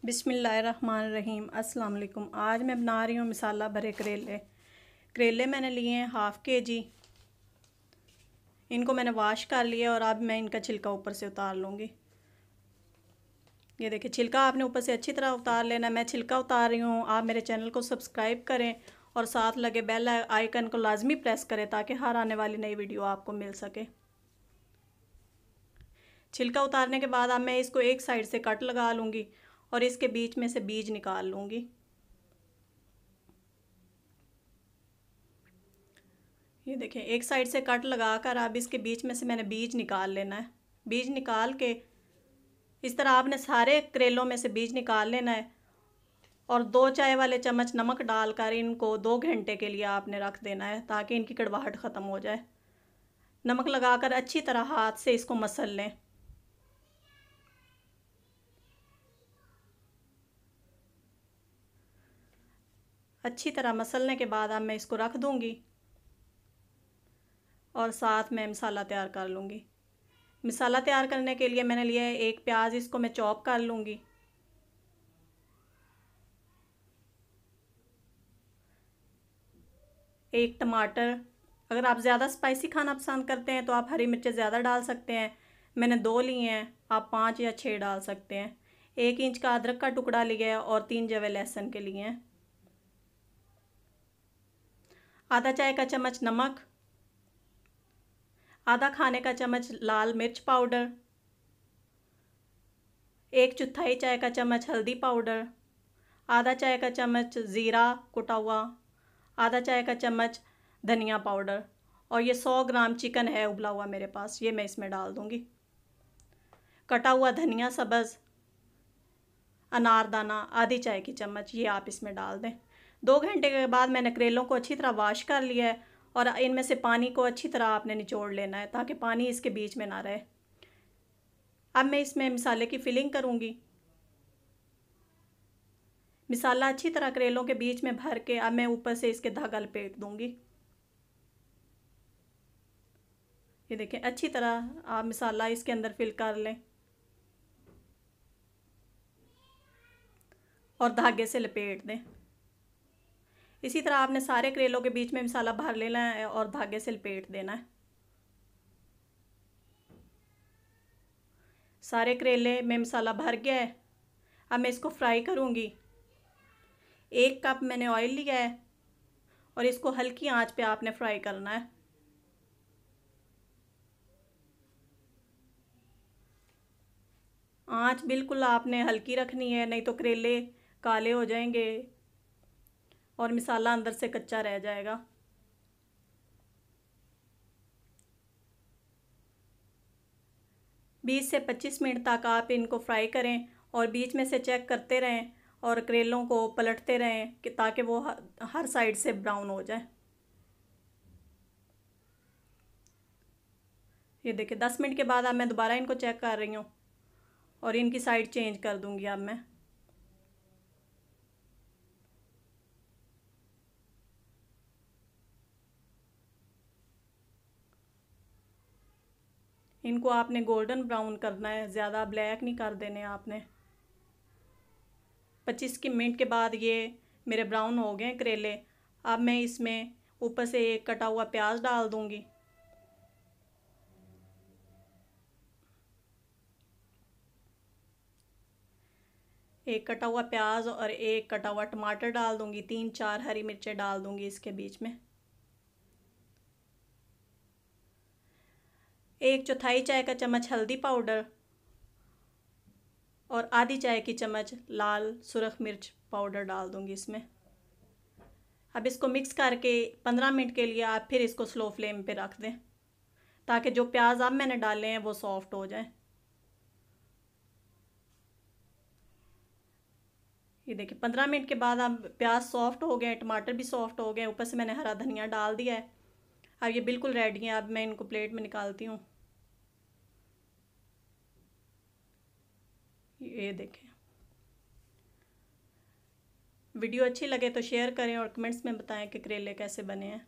बिस्मिल्लाहिर्रहमानिर्रहीम। अस्सलाम वालेकुम। आज मैं बना रही हूँ मसाला भरे करेले। करेले मैंने लिए हैं हाफ़ kg। इनको मैंने वॉश कर लिया और अब मैं इनका छिलका ऊपर से उतार लूँगी। ये देखिए, छिलका आपने ऊपर से अच्छी तरह उतार लेना। मैं छिलका उतार रही हूँ। आप मेरे चैनल को सब्सक्राइब करें और साथ लगे बेल आइकन को लाजमी प्रेस करें ताकि हर आने वाली नई वीडियो आपको मिल सके। छिलका उतारने के बाद अब मैं इसको एक साइड से कट लगा लूँगी और इसके बीच में से बीज निकाल लूँगी। ये देखें, एक साइड से कट लगाकर अब इसके बीच में से मैंने बीज निकाल लेना है। बीज निकाल के इस तरह आपने सारे करेलों में से बीज निकाल लेना है और 2 चाय वाले चम्मच नमक डालकर इनको 2 घंटे के लिए आपने रख देना है ताकि इनकी कड़वाहट ख़त्म हो जाए। नमक लगाकर अच्छी तरह हाथ से इसको मसल लें। अच्छी तरह मसलने के बाद अब मैं इसको रख दूँगी और साथ में मसाला तैयार कर लूँगी। मसाला तैयार करने के लिए मैंने लिया है एक प्याज, इसको मैं चॉप कर लूँगी। एक टमाटर, अगर आप ज़्यादा स्पाइसी खाना पसंद करते हैं तो आप हरी मिर्चें ज़्यादा डाल सकते हैं। मैंने 2 लिए हैं, आप 5 या 6 डाल सकते हैं। 1 इंच का अदरक का टुकड़ा लिया है और 3 जवे लहसुन के लिए हैं। आधा चाय का चम्मच नमक, आधा खाने का चम्मच लाल मिर्च पाउडर, 1/4 चाय का चम्मच हल्दी पाउडर, आधा चाय का चम्मच ज़ीरा कुटा हुआ, आधा चाय का चम्मच धनिया पाउडर और ये 100 ग्राम चिकन है उबला हुआ मेरे पास, ये मैं इसमें डाल दूँगी। कटा हुआ धनिया सब्ज़, अनारदाना आधी चाय की चम्मच, ये आप इसमें डाल दें। 2 घंटे के बाद मैंने करेलों को अच्छी तरह वॉश कर लिया है और इनमें से पानी को अच्छी तरह आपने निचोड़ लेना है ताकि पानी इसके बीच में ना रहे। अब मैं इसमें मसाले की फिलिंग करूँगी। मसाला अच्छी तरह करेलों के बीच में भर के अब मैं ऊपर से इसके धागा लपेट दूँगी। ये देखें, अच्छी तरह आप मसाला इसके अंदर फिल कर लें और धागे से लपेट दें। इसी तरह आपने सारे करेलों के बीच में मसाला भर लेना है और धागे से लपेट देना है। सारे करेले में मसाला भर गया है। अब मैं इसको फ्राई करूँगी। 1 कप मैंने ऑयल लिया है और इसको हल्की आंच पे आपने फ्राई करना है। आंच बिल्कुल आपने हल्की रखनी है, नहीं तो करेले काले हो जाएंगे और मसाला अंदर से कच्चा रह जाएगा। बीस से 25 मिनट तक आप इनको फ्राई करें और बीच में से चेक करते रहें और करेलों को पलटते रहें कि ताकि वो हर साइड से ब्राउन हो जाए। ये देखिए, 10 मिनट के बाद अब मैं दोबारा इनको चेक कर रही हूँ और इनकी साइड चेंज कर दूँगी। अब मैं इनको आपने गोल्डन ब्राउन करना है, ज़्यादा ब्लैक नहीं कर देने आपने। 25 मिनट के बाद ये मेरे ब्राउन हो गए करेले। अब मैं इसमें ऊपर से एक कटा हुआ प्याज डाल दूँगी। एक कटा हुआ प्याज और एक कटा हुआ टमाटर डाल दूँगी। 3-4 हरी मिर्चें डाल दूँगी इसके बीच में। 1/4 चाय का चम्मच हल्दी पाउडर और आधी चाय की चम्मच लाल सुरख मिर्च पाउडर डाल दूँगी इसमें। अब इसको मिक्स करके 15 मिनट के लिए आप फिर इसको स्लो फ्लेम पे रख दें ताकि जो प्याज अब मैंने डाले हैं वो सॉफ्ट हो जाए। ये देखिए, 15 मिनट के बाद अब प्याज सॉफ्ट हो गए, टमाटर भी सॉफ्ट हो गए, ऊपर से मैंने हरा धनिया डाल दिया है। अब ये बिल्कुल रेडी है। अब मैं इनको प्लेट में निकालती हूँ। ये देखें, वीडियो अच्छी लगे तो शेयर करें और कमेंट्स में बताएं कि करेले कैसे बने हैं।